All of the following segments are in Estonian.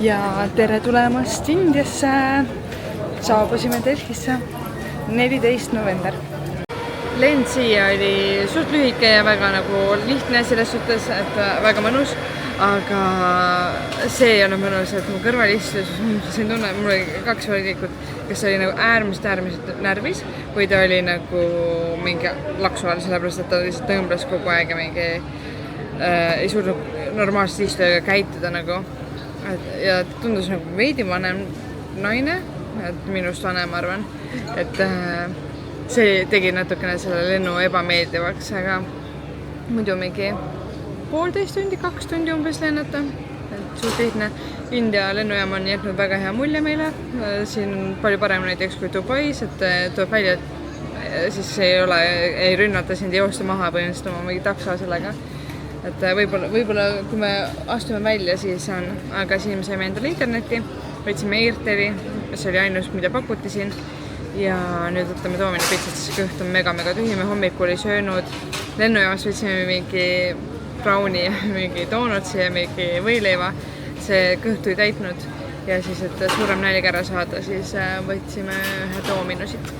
Ja tere tulemast Indiasse. Saabusime Delhisse 14. november. Lend siia oli suht lühike ja väga nagu lihtne selles suhtes, et väga mõnus. Aga see ei olnud mõnus, et mu kõrval istus, sain tunne, mul oli 2 valikut, kes oli nagu äärmiselt närvis või ta oli nagu mingi laksu all, sellepärast et ta lihtsalt tõmblas kogu aeg ja mingi ei suutnud normaalselt istuda ja käituda nagu. Ja tundus nagu veidi vanem naine, et minust vanem arvan, et see tegi natukene selle lennu ebameeldivaks, aga muidu mingi 1,5 tundi, 2 tundi umbes lennata, et suht lihtne. India lennujaam on jätnud väga hea mulje meile, siin on palju parem näiteks kui Dubais, et tuleb välja, et siis ei rünnata sind, ei joosta maha põhimõtteliselt oma mingi takso sellega. Et võib-olla kui me astume välja, siis on, aga siin me saime endale interneti, võtsime Airteli, mis oli ainus, mida pakuti siin. Ja nüüd võtame Domino pitsat, siis kõht on mega tühi. Me hommikul ei söönud, lennujaamas võtsime mingi browni ja mingi doonutsi ja mingi võileiva. See kõhtu ei täitnud ja siis, et suurem nälg ära saada, siis võtsime ühe Dominosid.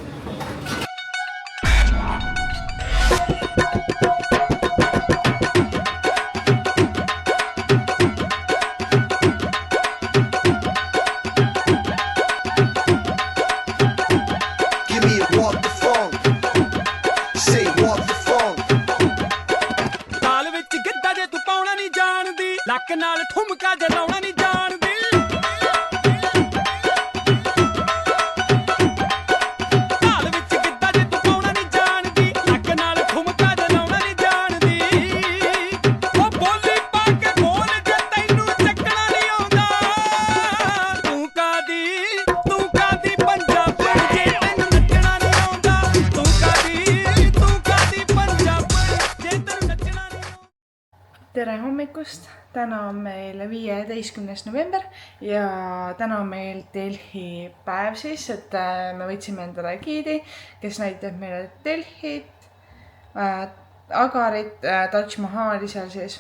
ਲੱਕ ਨਾਲ ਠੁਮਕਾ ਜਲਾਉਣਾ ਨਹੀਂ ਜਾਣਦੀ ਢਾਲ ਵਿੱਚ ਕਿੱਦਾਂ ਜੇ ਤੂੰ ਪਾਉਣਾ ਨਹੀਂ ਜਾਣਦੀ ਲੱਕ ਨਾਲ ਠੁਮਕਾ ਜਲਾਉਣਾ ਨਹੀਂ ਜਾਣਦੀ ਉਹ ਬੋਲੀ ਪਾ ਕੇ ਬੋਲ ਜੇ ਤੈਨੂੰ ਚੱਕਣਾ ਨਹੀਂ ਆਉਂਦਾ ਤੂੰ ਕਾਦੀ ਪੰਜਾਬਣ ਜੇ ਤੈਨੂੰ ਨੱਚਣਾ ਨਹੀਂ ਆਉਂਦਾ ਤੂੰ ਕਾਦੀ ਪੰਜਾਬਣ ਜੇ ਤੈਨੂੰ ਨੱਚਣਾ ਨਹੀਂ Tere hommikust! Täna on meil 15. november ja täna on meil Delhi päev siis, et me võtsime endale giidi, kes näitab meile Delhit, Agarit, Taj Mahali seal siis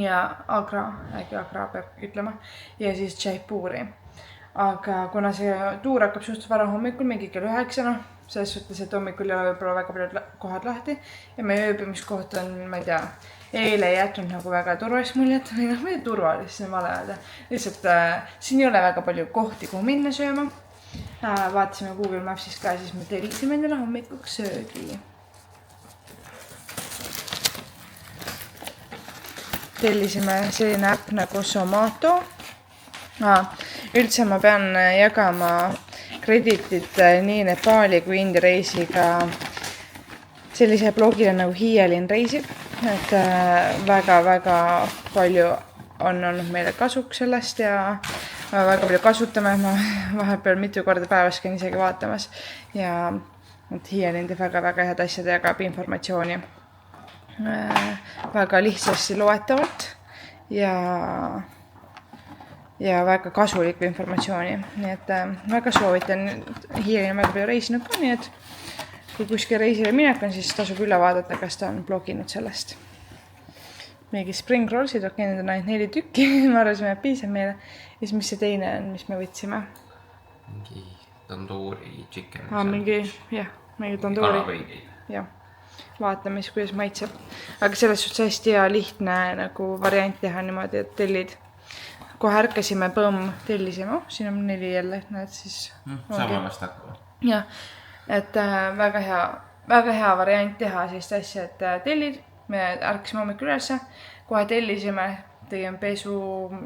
ja Agra, äkki Agra peab ütlema, ja siis Jaipuri. Aga kuna see tuur hakkab suht vara hommikul, mingi kell 9, selles suhtes, et hommikul ei ole võib-olla väga palju kohad lahti ja meie ööbimiskoht on, ma ei tea, eile ei jätnud nagu väga turvalist muljet, või noh, mitte turvalist, see on vale öelda. Lihtsalt siin ei ole väga palju kohti, kuhu minna sööma. Vaatasime Google Mapsist ka, siis me tellisime endale hommikuks söögi. Tellisime selline äpp nagu Zomato. Üldse ma pean jagama kreditit nii Nepali kui India reisiga sellise blogile nagu Hiielin reisib, et väga palju on olnud meile kasuks sellest ja väga palju kasutame, ma vahepeal mitu korda päevas käin isegi vaatamas ja Hiielin teeb väga head asjad ja jagab informatsiooni väga lihtsasti loetavalt ja väga kasulikku informatsiooni, nii et väga soovitan. Hiielin on väga palju reisinud ka, nii et kui kuskil reisile minek on, siis tasub üle vaadata, kas ta on bloginud sellest. Mingi spring rollsid, need on ainult 4 tükki, ma arvasime, et piisab meile. Ja siis mis see teine on, mis me võtsime? Mingi tandoori chicken. Mingi tandoori. Ja. Vaatame siis, kuidas maitseb. Aga selles suhtes hästi hea lihtne nagu variant teha niimoodi, et tellid. Kohe ärkasime, tellisime. Siin on 4 jälle, näed siis. Sama vast hakkaba. Jah, et väga hea variant teha sellist asja, et tellid. Me ärkasime hommikul ülesse, kohe tellisime, tegime pesu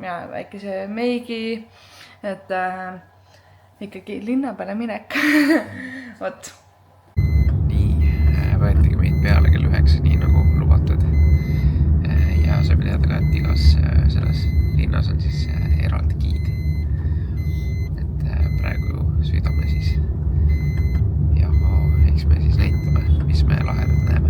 ja väikese meigi, et ikkagi linna peale minek. Vot. Nii, võetigi meid peale kell 9, nii nagu lubatud. Ja saab teada ka, et igas selles linnas on siis eraldi giid. Et praegu sõidame siis ja eks me siis näitame, mis me lahedat näeme.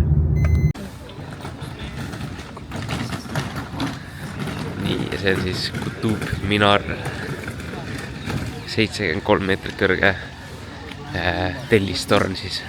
Nii, ja see on siis Qutub Minar, 73 meetrit kõrge tellistorn siis.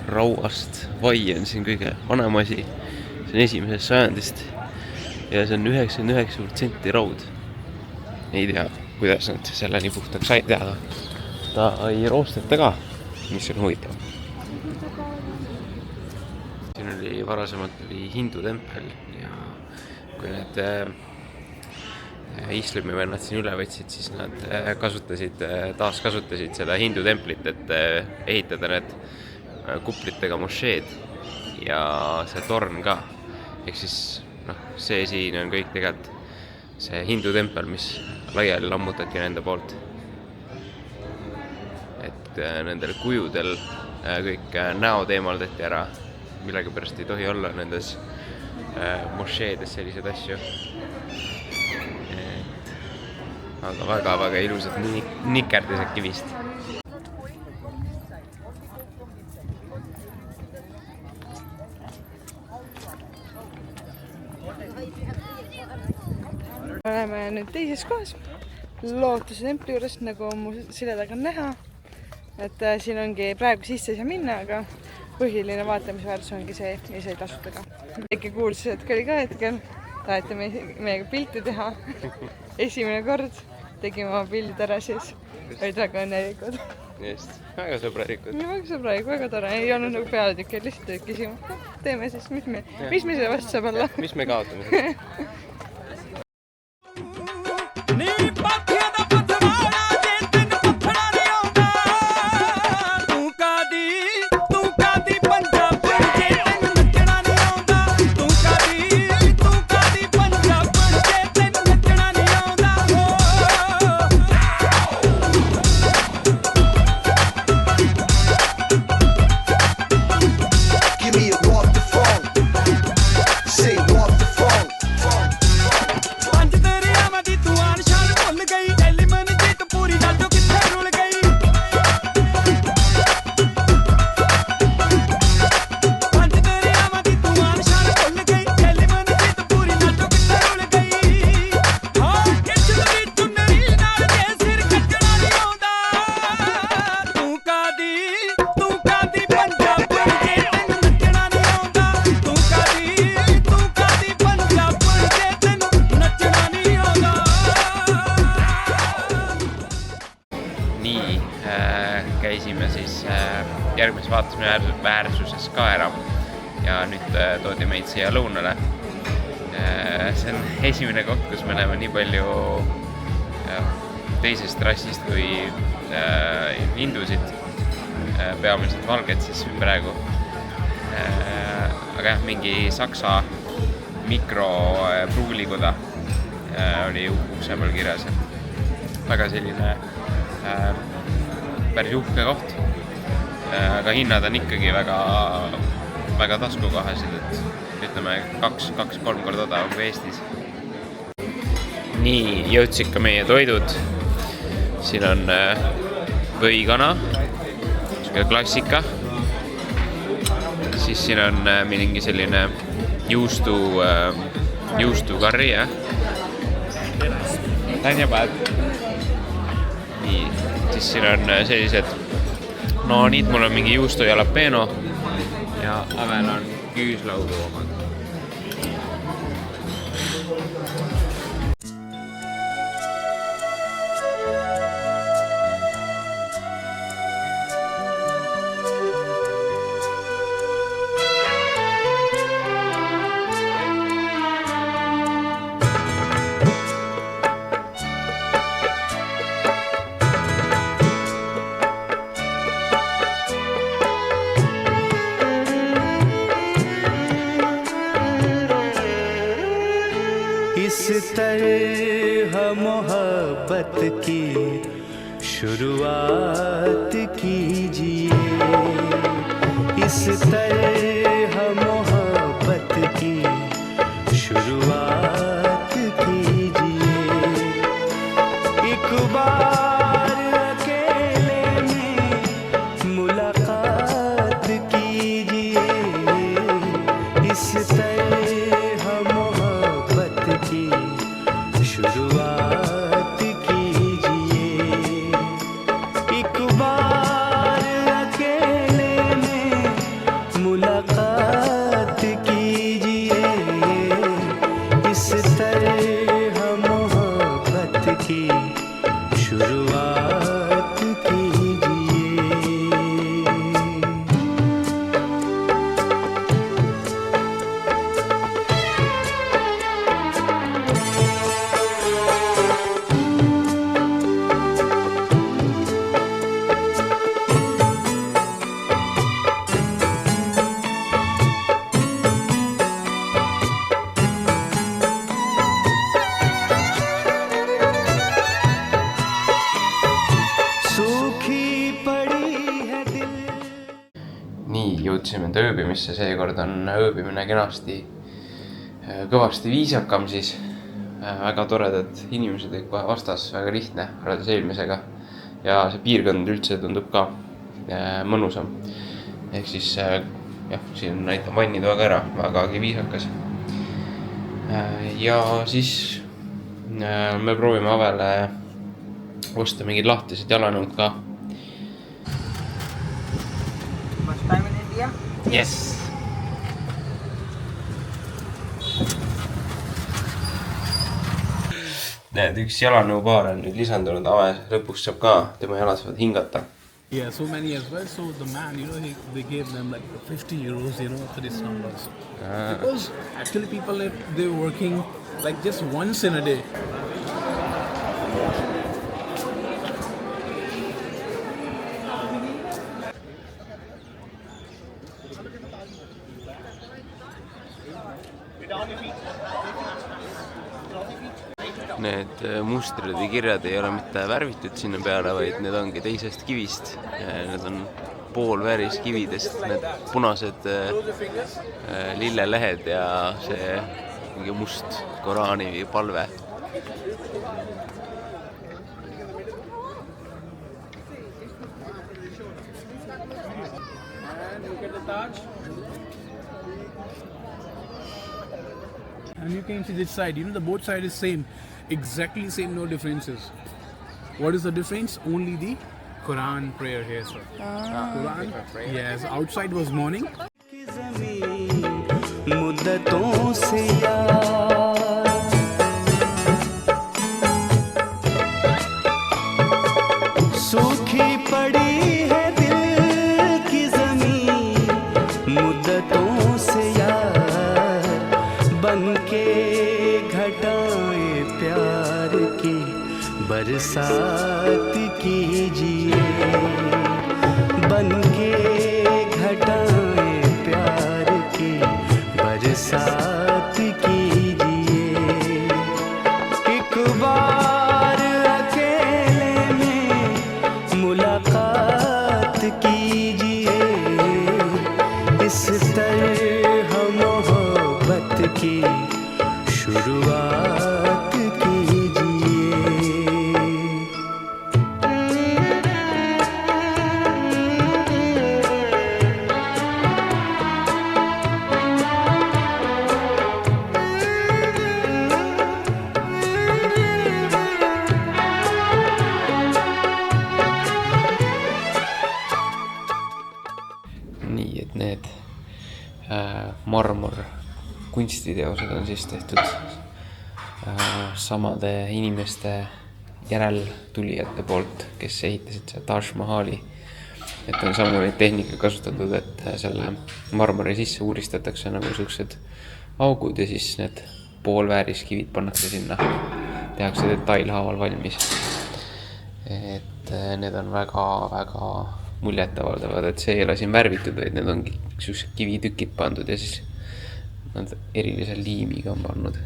rauast. Vai on siin kõige vanem asi. See on 1. sajandist ja see on 99% raud. Ei tea, kuidas nad selle nii puhtaks said teada. Ta ei roosteta ka, mis on huvitav. Siin oli varasemalt hindu tempel ja kui need islami vennad siin üle võtsid, siis nad taaskasutasid seda hindu templit, et ehitada need kuplitega mošeed ja see torn ka. Ehk siis see siin on kõik tegelikult see hindu tempel, mis laiali lammutati nende poolt. Et nendel kujudel kõik näod eemaldati ära. Millegi pärast ei tohi olla nendes mošeedes sellised asju. Aga väga-väga ilusad nikerdised kivist. Oleme nüüd teises kohas Lootuse templi juures, nagu mu sile taga on näha. Et siin ongi praegu sisse ei saa minna, aga põhiline vaatamisväärtus ongi see ise tasutaga. Äkki kuulsus hetk oli ka hetkel, taheti meiega pilti teha. Esimene kord tegime oma pildid ära, siis olid väga õnnelikud. Just, väga sõbralikud. Väga sõbralikud, väga tore. Ei olnud nagu pealetükki, lihtsalt küsima. Teeme siis, mis me selle vastu saab olla? Mis me kaotame? Käisime siis järgmises vaatamisväärsuses ka ära ja nüüd toodi meid siia lõunale. See on esimene koht, kus me näeme nii palju teisest rassist kui hindusid, peamiselt valged siis praegu. Aga jah, mingi saksa mikropruulikoda oli ukse peal kirjas. Väga selline päris uhke koht, aga hinnad on ikkagi väga taskukohased, et ütleme 2-3 korda odavam kui Eestis. Nii, jõudsid ka meie toidud. Siin on võikana, klassika. Siis siin on mingi selline juustukarri, jah. Nii, siis siin on sellised naanid, mul on mingi juustu jalapeno ja Avel on küüslaugu omad. इस तरह मोहब्बत की शुरुआत कीजिए, इस तरह मोहब्बत की शुरुआत कीजिए। एक बार अकेले में मुलाकात कीजिए, इस तरह मोहब्बत की शुरुआत कीजिए। एक बार अकेले में शुरुआत कीजिए। nii, jõudsime enda ööbimisse, seekord on ööbimine kenasti kõvasti viisakam siis. Väga toredad inimesed olid kohe vastas, väga lihtne võrreldes eelmisega. Ja see piirkond üldse tundub ka mõnusam. Ehk siis, jah, siin näitan vannitoaga ära, vägagi viisakas. Ja siis me proovime Avele osta mingid lahtised jalanõud ka. First time in India? Yes! Näed, üks jalanõupaar on nüüd lisandunud, Ave lõpuks saab ka, tema jalad saavad hingata. Yeah, so many as well. So the man, they gave them like 50 euros, for these numbers. Because actually people, they're working like just once in a day. Need mustrid ja kirjad ei ole mitte värvitud sinna peale, vaid need ongi teisest kivist. Need on poolvääriskividest, need punased lillelehed ja see mingi must Koraani palve. And you can see this side, the both side is same. Exactly same, no differences. What is the difference? Only the Quran prayer here, sir. Quran, yes, outside was morning. मुद्दतों से यार सूखी पड़ी है दिल की ज़मीन, मुद्दतों से यार बनके घटाएं प्यार की बरसात कीजिए, बनके घटाएं प्यार की बरसात कीजिए। एक बार अकेले में मुलाकात कीजिए, इस तरह मोहब्बत की शुरुआत कीजिए। Nii, et need marmor kunstiteosed on siis tehtud samade inimeste järeltulijate poolt, kes ehitasid see Taj Mahali. Et on samu neid tehnika kasutatud, et selle marmori sisse uuristatakse nagu sellised augud ja siis need poolvääriskivid pannakse sinna. Tehakse detailhaaval valmis. Et need on väga muljetavaldavad, et see ei ole siin värvitud, vaid need ongi sellised kivitükid pandud ja siis nad erilise liimiga on pannud.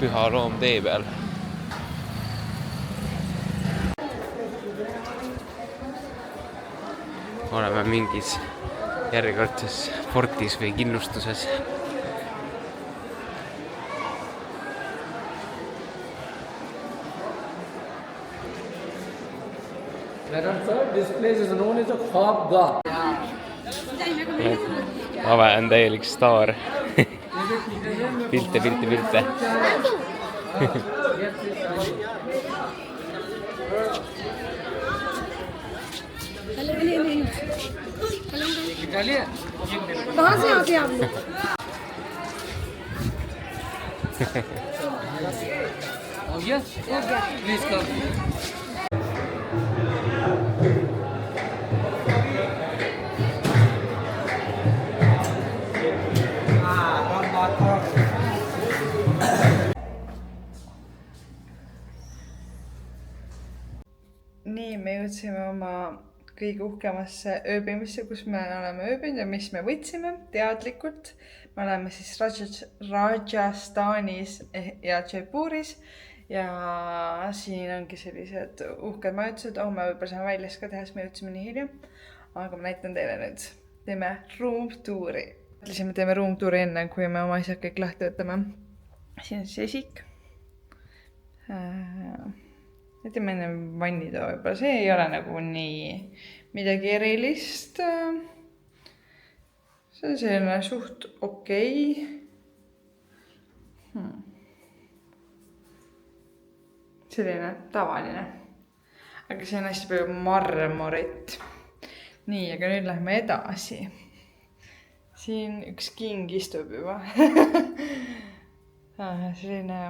Püha loom tee peal. Oleme mingis järjekordses fortis või kindlustuses. Madam sir, this place is known as a Khwabgah. Ave on täielik staar. Pilte. कहाँ से आते हैं आप लोग? Oh yes. Please come. Nii, me jõudsime oma kõige uhkemasse ööbimisse, kus me oleme ööbinud ja mis me võtsime teadlikult. Me oleme siis Rajasthanis ja Jaipuris ja siin ongi sellised uhked majutused. Oh, me võib-olla saame väljas ka teha, sest me jõudsime nii hilja. Aga ma näitan teile nüüd. Teeme roomtuuri. Mõtlesime, teeme roomtuuri enne, kui me oma asjad kõik lahti võtame. Siin on siis esik. Teeme enne vannitoa võib-olla. See ei ole nagu nii midagi erilist. See on selline suht okei. Selline tavaline. Aga see on hästi palju marmorit. Nii, aga nüüd lähme edasi. Siin üks king istub juba. Selline.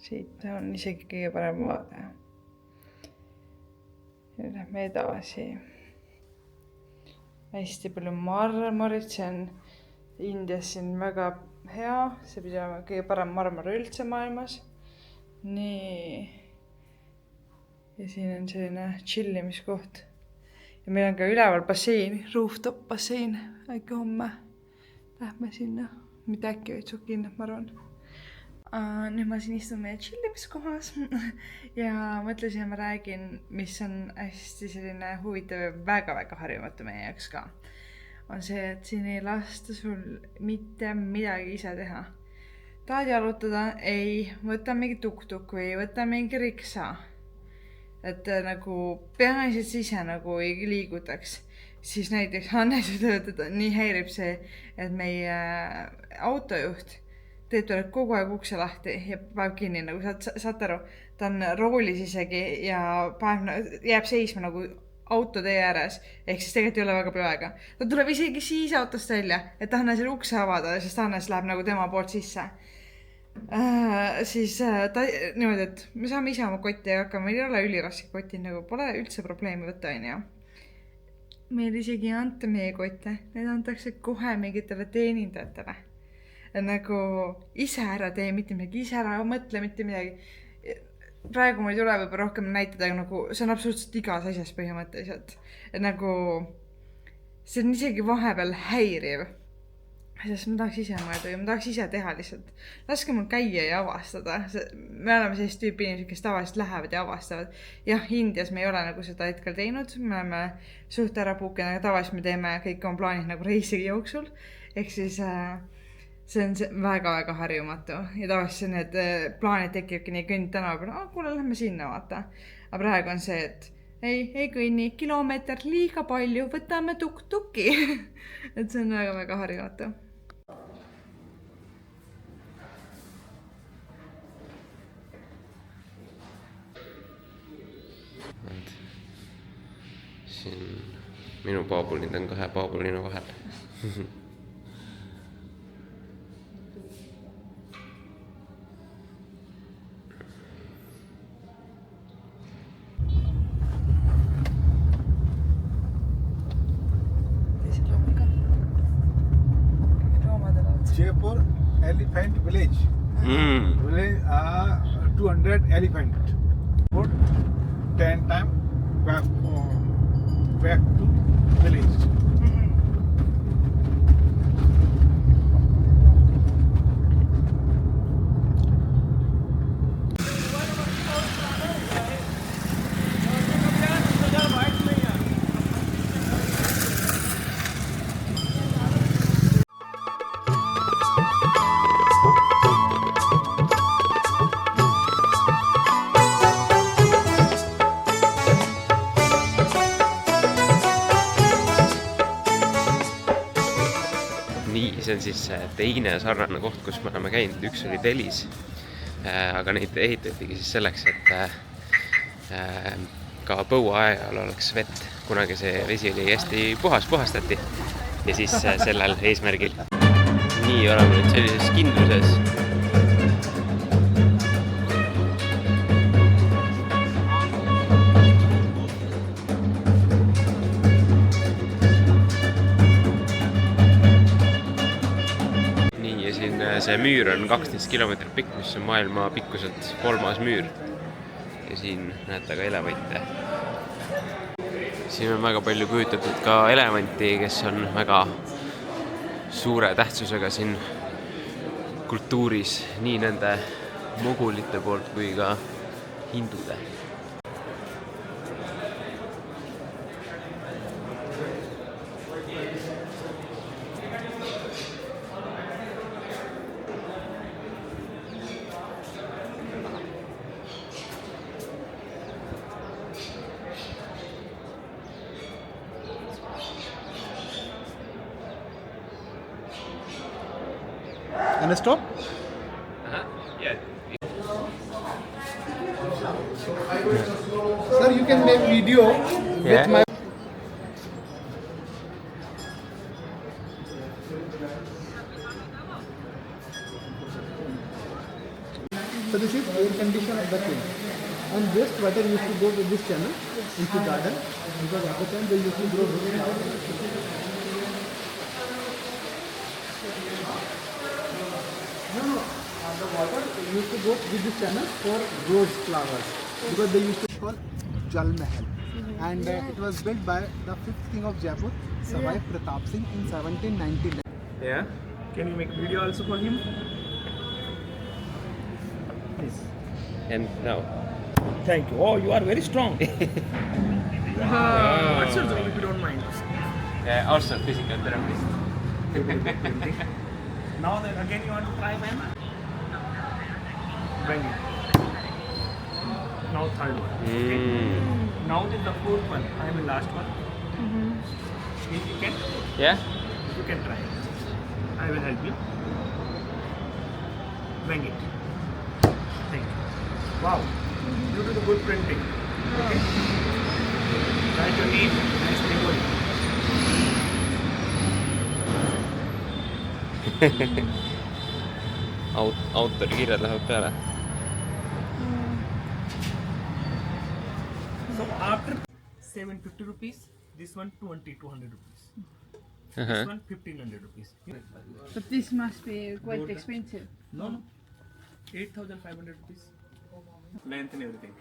Siit on isegi kõige parem vaade. Nüüd lähme edasi. Hästi palju marmorit, see on Indias siin väga hea. See pidi olema kõige parem marmor üldse maailmas. Nii. Ja siin on selline chillimiskoht. Ja meil on ka üleval bassein, rooftop bassein. Äkki homme lähme sinna. Mitte äkki, vaid suht kindlalt, ma arvan. Nüüd ma siin istun meie chillimiskohas ja mõtlesin, ma räägin, mis on hästi selline huvitav ja väga-väga harjumatu meie jaoks ka. On see, et siin ei lasta sul mitte midagi ise teha. Tahad jalutada? Ei. Võta mingi tuk-tuk või võta mingi riksa. Et nagu peamiselt ise nagu ei liigutaks. Siis näiteks Hannes ütleb, et nii häirib see, et meie autojuht teeb talle kogu aeg ukse lahti ja päev kinni, nagu saad aru, ta on roolis isegi ja jääb seisma nagu autotee ääres, ehk siis tegelikult ei ole väga palju aega. Ta tuleb isegi siis autost välja, et tahan selle ukse avada, sest Hannes läheb nagu tema poolt sisse. Siis ta niimoodi, et me saame ise oma kotti ja hakkame, meil ei ole ülirasked kotid, nagu pole üldse probleemi võtta, on ju. Meil isegi ei anta meie kotte, need antakse kohe mingitele teenindajatele. Nagu ise ära tee mitte midagi, ise ära mõtle mitte midagi. Praegu mul ei tule võib rohkem näitada, nagu see on absoluutselt igas asjas põhimõtteliselt. Et nagu see on isegi vahepeal häiriv. Sest ma tahaks ise mõelda ja ma tahaks ise teha lihtsalt. Laske mul käia ja avastada. Me oleme sellist tüüpi inimesed, kes tavaliselt lähevad ja avastavad. Jah, Indias me ei ole nagu seda hetkel teinud. Me oleme suht ära puukenud, aga tavaliselt me teeme kõik oma plaanid nagu reisigi jooksul. Ehk siis see on väga-väga harjumatu. Ja tavaliselt need plaanid tekivadki nii kõnd tänava peal. Kuule, lähme sinna, vaata. Aga praegu on see, et ei kõnni, kilomeeter liiga palju, võtame tuk-tuki. Et see on väga-väga harjumatu. Siin minu paabulid on 2 paabulina vahel. Jaipur Elephant Village. Village 200 elephant. 10 times back to village. See on siis teine sarnane koht, kus me oleme käinud. Üks oli Delhis, aga neid ehitatigi siis selleks, et ka põua ajal oleks vett. Kunagi see vesi oli hästi puhastati ja siis sellel eesmärgil. Nii oleme nüüd sellises kindluses. Nii ja siin see müür on 12 kilomeetrit pikk, mis on maailma pikkuselt 3. müür. Ja siin näete ka elevante. Siin on väga palju kujutatud ka elevanti, kes on väga suure tähtsusega siin kultuuris, nii nende mogulite poolt kui ka hindude. And a stop? Yeah. Sir, you can make video Yeah. with my... So this is air condition of the plane. And wastewater used to go to this channel into garden because at the time they used to grow very flowers. The water used to go with this channel for rose flowers because they used to call Jal Mahal. And it was built by the 5th king of Jaipur, Savai Pratap Singh in 1799. Yeah. Can you make video also for him? Please. And now. Thank you. Oh, you are very strong. What's your job if you don't mind? Also physical therapist. Now then again you want to try, man? Bring it. Now third one. Now this is the 4th one. I am the last one. If you can, Yeah? you can try. I will help you. Bring it. Thank you. Wow. You do the good printing. Okay. Write your name. Nicely good. Autori kirjad lähevad peale. So after 750 rupees, this one 200 rupees. This one 1500 rupees. But this must be quite expensive. No, no. 8,500 rupees. Length and everything.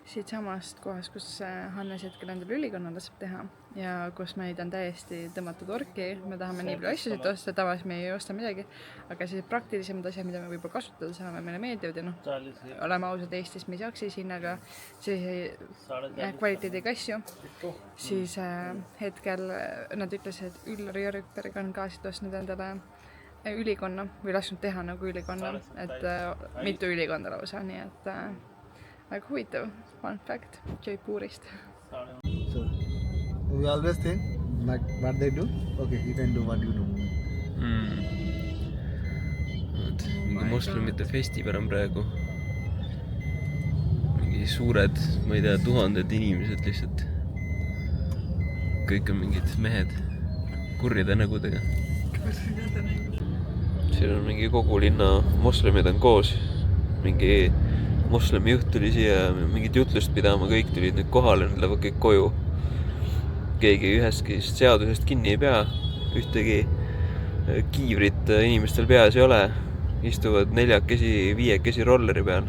Siitsamast kohast, kus Hannes hetkel endale ülikonna laseb teha ja kus meid on täiesti tõmmatud orki, me tahame nii palju asju siit osta, tavaliselt me ei osta midagi, aga siis praktilisemad asjad, mida me võib-olla kasutada saame, meile meeldivad ja noh, oleme ausad, Eestis me ei saaks siis hinnaga selliseid kvaliteediga asju, siis hetkel nad ütlesid, et Üllar Jörgberg on ka siit ostnud endale ülikonna või lasknud teha nagu ülikonna, et mitu ülikonda lausa, nii et väga huvitav, fun fact Jaipurist. So we always think like what they do. Okay, you can do what you do. Mingi moslemite festival on praegu. Mingi suured, ma ei tea, 1000 inimesed lihtsalt. Kõik on mingid mehed kurjade nägudega. Siin on mingi kogu linna moslemid on koos. Mingi moslemi juht tuli siia mingit jutlust pidama, kõik tulid nüüd kohale, nüüd lähevad kõik koju. Keegi ühestki seadusest kinni ei pea, ühtegi kiivrit inimestel peas ei ole, istuvad 4-5 rolleri peal.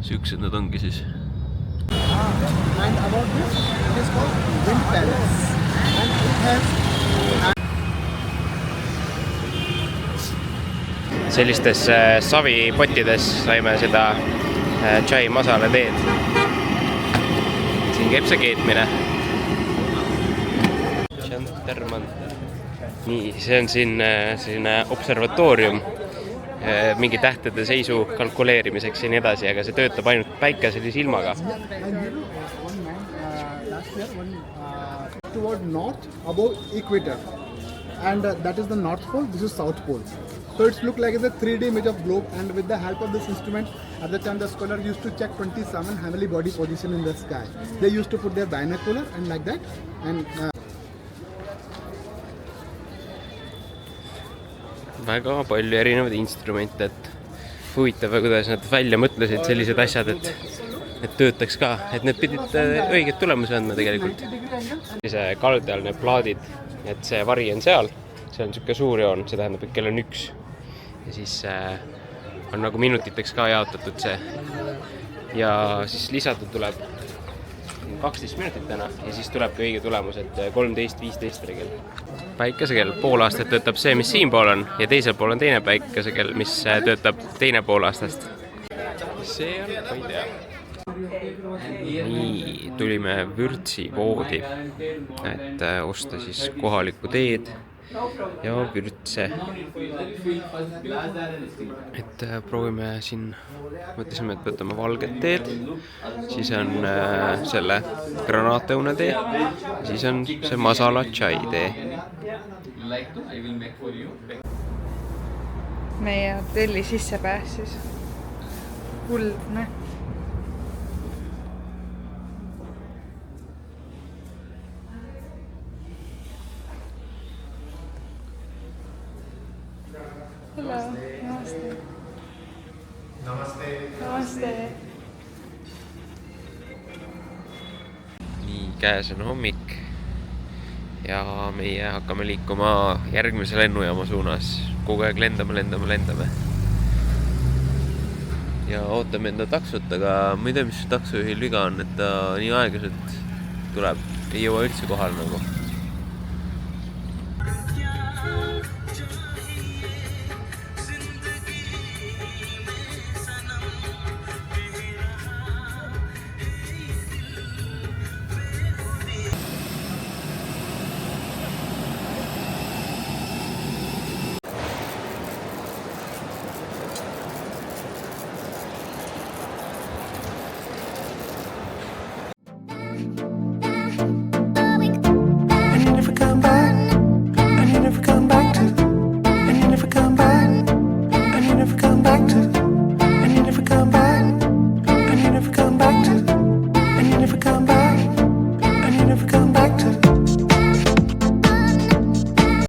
Siuksed nad ongi siis. And about this, it is called Wind Palace. And it has Sellistes savipottides saime seda chai masala teed. Siin käib see keetmine. Nii, see on siin selline observatoorium mingi tähtede seisu kalkuleerimiseks ja nii edasi, aga see töötab ainult päikeselise ilmaga. one man last year toward north above equator, and that is the North Pole, this is South Pole. So it's looked like a 3D image of globe, and with the help of this instrument, at the time the scholar used to check 27 heavenly body position in the sky. They used to put their binocular and like that, and väga palju erinevaid instrumente, et huvitav, kuidas nad välja mõtlesid sellised asjad, et töötaks ka, et need pidid õiget tulemusi andma tegelikult. See kaldal need plaadid, et see vari on seal, see on niisugune suur joon, see tähendab, et kell on 1. Ja siis on nagu minutiteks ka jaotatud see. Ja siis lisatud tuleb 12 minutit täna ja siis tulebki õige tulemus, et 13.15 kell. Päikesekell pool aastat töötab see, mis siin pool on, ja teisel pool on teine päikesekell, mis töötab teine pool aastast. See on, ma ei tea. Nii, tulime Vürtsi poodi, et osta siis kohalikku teed ja vürtse. Et proovime siin, mõtlesime, et võtame valget teed, siis on selle granaatõune tee, siis on see masala chai tee. Meie hotelli sissepääs siis. Kuldne. Hello, namaste. Namaste. Namaste. Nii, käes on hommik ja meie hakkame liikuma järgmise lennujaama suunas. Kogu aeg lendame. Ja ootame enda taksot, aga ma ei tea, mis taksojuhil viga on, et ta nii aeglaselt tuleb, ei jõua üldse kohal nagu.